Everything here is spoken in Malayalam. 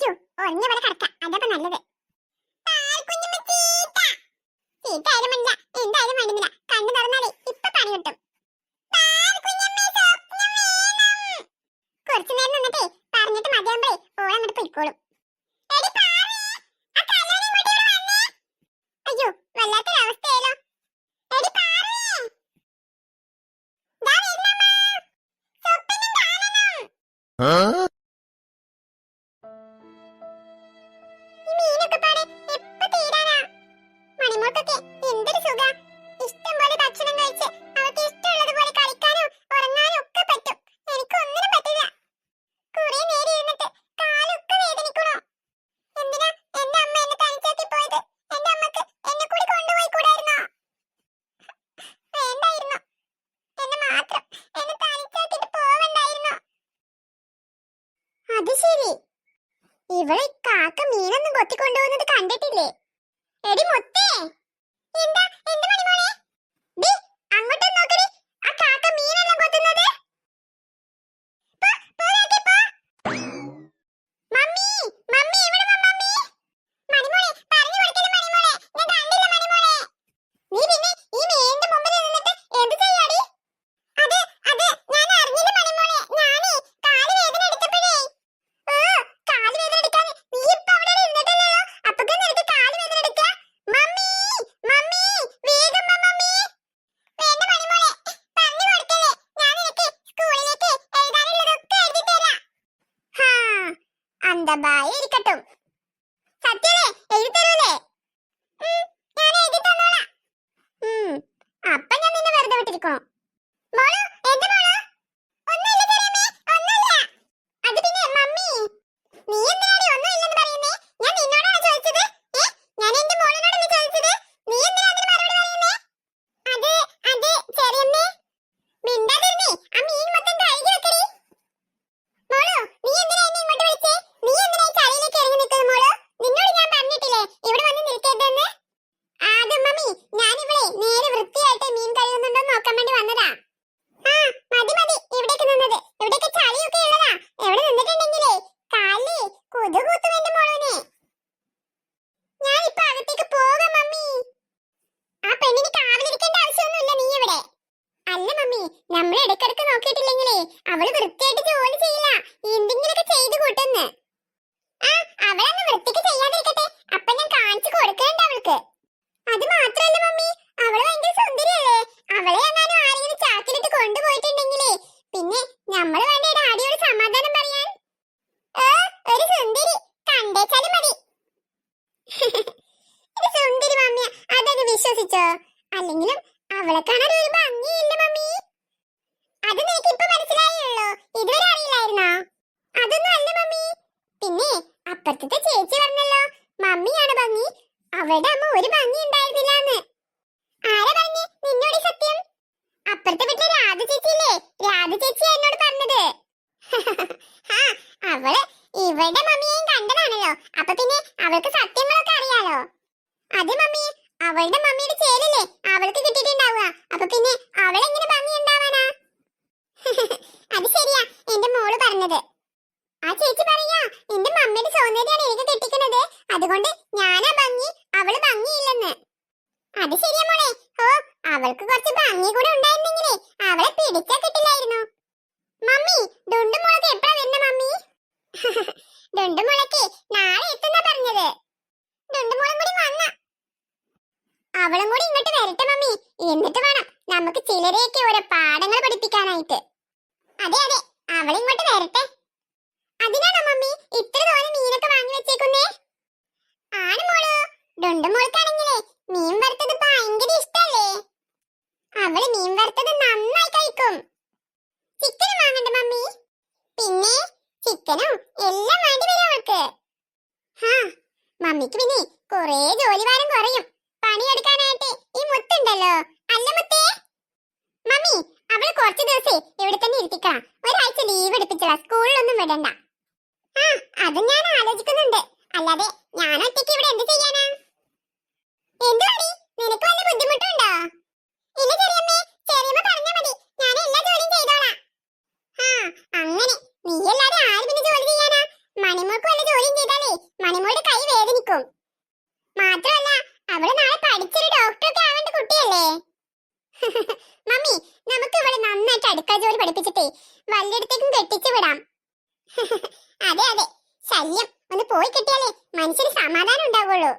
അയ്യോ ഒളിഞ്ഞ പോലെ കിടക്കാം, അതപ്പോ നല്ലത്. ചീത്തായാലും വേണ്ട, എന്തായാലും വേണ്ടുന്നില്ല, കണ്ണു തുറന്നാലേ ഇപ്പൊ പണി കിട്ടും. കുറച്ചു നേരം നിന്നിട്ടേ പറഞ്ഞിട്ട് മതിയാകുമ്പോഴേ ഓളങ്ങോട്ട് പൊയ്ക്കോളും. അയ്യോ വല്ലാത്തൊരവസ്ഥയാലോ. ഈ മീനൊക്കെ പാടെ എപ്പോ തീരാനാ? മണിമോൾക്കൊക്കെ എന്തൊരു സുഖാ, ഇഷ്ടം പോലെ ഭക്ഷണം കഴിച്ച് അവർക്ക് ഇഷ്ടമുള്ളതുപോലെ കളിക്കാനും ഉറങ്ങാനും ഒക്കെ പറ്റും. എനിക്കൊന്നിനും പറ്റില്ല. കുറെ നേരം ഇരുന്നിട്ട് കാലൊക്കെ വേദനിക്കണോ. എന്തിനാ എന്റെ അമ്മ എന്നെ തനിച്ചാക്കി പോയത്? എന്റെ അമ്മക്ക് എന്നെ കൂടി കൊണ്ടുപോയി കൂടായിരുന്നോ? വേണ്ടായിരുന്നു, എന്നെ മാത്രം എന്നെ തനിച്ചാക്കിട്ട് പോവണ്ടായിരുന്നോ? അത് ശരി, ഇവളെ കാക്ക മീനൊന്നും കൊത്തിക്കൊണ്ടുപോകുന്നത് കണ്ടിട്ടില്ലേ? എടി മുത്തേ, എന്താ എന്ത് മണിമോളെ? ദേ അങ്ങോട്ട് നോക്കടി, ആ കാക്ക മീനെല്ലാം കൊത്തുന്നത്. മമ്മി മമ്മി ഇവിടെ വാ മമ്മി. മണിമോളെ പറഞ്ഞു കൊടുക്കല്ലേ മണിമോളെ, ഞാൻ കണ്ടില്ല മണിമോളെ. നീ പിന്നെ ഈ മീനിന്റെ മുമ്പിൽ നിന്നിട്ട് എന്ത് ചെയ്യാടി? അത് ഞാൻ അറിഞ്ഞില്ല മണിമോളെ, ഞാനേ കാല് വേദന എടുത്തപ്പോഴേ. കാല് വേദന എടുക്കാൻ നീ ഇപ്പോ അവിടെ ഇരുന്നിട്ടല്ലോ, അപ്പൊക്ക് നിനക്ക് കാല് വേദന എടുക്കാ? മമ്മി മമ്മി വേഗം വാ മമ്മി. വേണ്ട മണിമോളെ, പറഞ്ഞു കൊടുക്കല്ലേ, ഞാൻ നിനക്ക് സ്കൂളിലേക്ക് എഴുതാനുള്ളതൊക്കെ എഴുതി തരാം. ഹാ അന്തബായി ഇരിക്കട്ടും. സത്യല്ലേ എഴുതി തരൂലേ? ഞാൻ എഴുതി തന്നോളാം. അപ്പൊ ഞാൻ നിന്നെ വെറുതെ വിട്ടിരിക്കണോ? മോളു എന്ത് മോളു? ഒന്നുമില്ല ചെറിയമ്മേ, ഒന്നുമില്ല. അത് പിന്നെ മമ്മി, നീ എന്തിനാണ് ഒന്നുമില്ലെന്ന് പറയുന്നേ? ഞാൻ നിന്നോടാണ് ചോദിച്ചത്. ഞാൻ എന്റെ മോളിനോടല്ലേ ചോദിച്ചത്, നീ എന്തിനാ അതിന് മറുപടി പറയുന്നേ? അത് ചെറിയമ്മേ, മിണ്ടാതിരുന്നേ ആ മീൻ മൊത്തം കഴുകി വെക്കടി. മോളു നീ എന്തിനാ എന്നെ ഇങ്ങോട്ട് വിളിച്ചേ? നീ എന്തിനാ ഈ ചളിയിലേക്ക് ഇറങ്ങി നിൽക്കുന്നത് മോളു? നിന്നോട് ഞാൻ പറഞ്ഞിട്ടില്ലേ ഇവിടെ വന്ന് നിൽക്കരുതെന്ന്? ആദ്യം മമ്മി, ഞാനിവിടെ നേരെ വൃത്തിയായിട്ട് മീൻ കഴുകുന്നുണ്ടോ നോക്കാൻ വേണ്ടി വന്നതാ. മതി മതി ഇവിടേക്ക് നിന്നത്, ഇവിടേക്ക് ചളിയൊക്കെ ഉള്ളതാ. എവിടെ നിന്നിട്ടുണ്ടെങ്കിലേ കാലില് കുതുകൂത്തും എന്റെ മോളൂനെ. ഞാനിപ്പോ അകത്തേക്ക് പോകാം മമ്മി. ആ പെണ്ണിന് കാവലിരിക്കേണ്ട ആവശ്യമൊന്നുമില്ല നീ ഇവിടെ. അല്ല മമ്മി, നമ്മൾ ഇടയ്ക്കിടയ്ക്ക് നോക്കിയിട്ടില്ലെങ്കിലേ അവള് വൃത്തിയായിട്ട് ജോലി ചെയ്യില്ല, എന്തെങ്കിലുമൊക്കെ ചെയ്ത് കൂട്ടുന്ന്. അവളൊന്ന് വൃത്തിക്ക് ചെയ്യാതിരിക്കട്ടെ, അപ്പൊ ഞാൻ കാണിച്ചു കൊടുക്കണ്ട അവൾക്ക്. അത് മാത്രല്ല മമ്മി, അവള് ഭയങ്കര സുന്ദരിയല്ലേ. അവളെ എങ്ങാനും ആരെങ്കിലും ചാക്കിലിട്ട് കൊണ്ടുപോയിട്ടുണ്ടെങ്കിലേ പിന്നെ നമ്മള് വേണ്ട ഡാഡിയോട് സമാധാനം പറയാൻ. ഒരു സുന്ദരി കണ്ടേച്ചാലും മതി. ഇത് സുന്ദരി മമ്മിയ, അതങ്ങ് വിശ്വസിച്ചോ? അല്ലെങ്കിലും അവളെ കാണാൻ ഒരു ഭംഗിയില്ല മമ്മി. അത് നിനക്ക് ഇപ്പൊ മനസ്സിലായുള്ളൂ, ഇതുവരെ അറിയില്ലായിരുന്നോ? അതൊന്നും അല്ല മമ്മി. പിന്നെ അപ്പുറത്തെ ചേച്ചി പറഞ്ഞല്ലോ മമ്മിയാണ് ഭംഗി, അവളുടെ അമ്മ ഒരു ഭംഗി ഉണ്ടായിരുന്നില്ലാന്ന്. ആരാ പറഞ്ഞേ നിന്നോട് സത്യം? അപ്പുറത്തെ വീട്ടിലെ രാധ ചേച്ചിയില്ലേ, രാധ ചേച്ചി എന്നോട് പറഞ്ഞത്. അവള് ഇവളുടെ മമ്മിയെയും കണ്ടതാണല്ലോ, അപ്പൊ പിന്നെ അവൾക്ക് സത്യങ്ങളൊക്കെ അറിയാലോ. അത് മമ്മി, അവളുടെ മമ്മിയുടെ ചേലല്ലേ അവൾക്ക് കിട്ടിയിട്ടുണ്ടാവുക, അപ്പൊ പിന്നെ അവളെങ്ങനെ ഭംഗി ഉണ്ടാവാനാ? അത് ശരിയാ എന്റെ മോള് പറഞ്ഞത്. ആ ചേച്ചി പറയാ എന്റെ മമ്മിയുടെ സൗന്ദര്യമാണ് എനിക്ക് കിട്ടിക്കുന്നത്, അതുകൊണ്ട് ഞാനാ ഭംഗി, അവള് ഭംഗിയില്ലെന്ന്. അത് ശരിയാ മോളെ. അവൾക്ക് കുറച്ച് ഭംഗി കൂടെ ഉണ്ടായിരുന്നെങ്കിലേ അവളെ പിടിച്ചാ കിട്ടില്ലായിരുന്നു. മമ്മി ഡുണ്ടുമോളൊക്കെ എപ്പോഴാ വരുന്ന മമ്മി? ഡുണ്ടുമോളൊക്കെ നാളെ എത്തുന്നാ പറഞ്ഞത്. ഡുണ്ടുമോളും കൂടി വന്ന അവളും കൂടി ഇങ്ങോട്ട് വരട്ടെ മമ്മി, എന്നിട്ട് വേണം നമുക്ക് ചിലരെയൊക്കെ ഓരോ പാഠങ്ങൾ പഠിപ്പിക്കാനായിട്ട്. അതെ അവളിങ്ങോട്ട് വരട്ടെ. അതിനാണോ മമ്മി ഇത്ര തോനെ മീനൊക്കെ വാങ്ങി വെച്ചേക്കുന്നേ? ആണ് മോള്, ഡുണ്ടുമോൾക്കാണെങ്കിലേ മീൻ വറുത്തത് ഭയങ്കര ഇഷ്ടല്ലേ. അവള് മീൻ വറുത്തത് നന്നായി കഴിക്കും. ചിക്കനും വാങ്ങണ്ട മമ്മി? പിന്നെ ചിക്കനും എല്ലാം വേണ്ടി വരും അവൾക്ക്. മമ്മിക്ക് പിന്നെ കൊറേ ജോലിഭാരം കുറയും പണിയെടുക്കാനായിട്ട്. ഈ മുത്തുണ്ടല്ലോ, അല്ല മുത്തേ? മമ്മി അവള് കുറച്ച് ദിവസേ ഇവിടെ തന്നെ ഇരുത്തിക്കണം, ഒരാഴ്ച ലീവ് എടുപ്പിച്ചതാ, സ്കൂളിലൊന്നും വിടണ്ട. അത് ഞാൻ ആലോചിക്കുന്നുണ്ട്, അല്ലാതെ ഞാൻ ഒറ്റയ്ക്ക് ഇവിടെ എന്ത് ചെയ്യാനാ? എന്തുവാടി നിനക്ക് വല്ല ബുദ്ധിമുട്ടുണ്ടോ? ഇല്ല ചെറിയമ്മേ, ചെറിയമ്മ പറഞ്ഞാ മതി, ഞാൻ എല്ലാ ജോലിയും ചെയ്തോളാം. അങ്ങനെ നീ അല്ലാതെ ആര് പിന്നെ ജോലി ചെയ്യാനാ? മണിമോൾക്ക് വല്ല ജോലിയും ചെയ്താൽ മണിമോളുടെ കൈ വേദനിക്കും. മാത്രമല്ല അവള് നാളെ പഠിച്ചൊരു ഡോക്ടറൊക്കെ ആവേണ്ട കുട്ടിയല്ലേ. മമ്മി, നമുക്ക് ഇവളെ നന്നായിട്ട് അടുക്കള ജോലി പഠിപ്പിച്ചിട്ടേ വല്ലിടത്തേക്കും കെട്ടിച്ചു വിടാം. അതെ അതെ, ശല്യം ഒന്ന് പോയി കിട്ടിയാലേ മനുഷ്യന് സമാധാനം ഉണ്ടാവുള്ളൂ.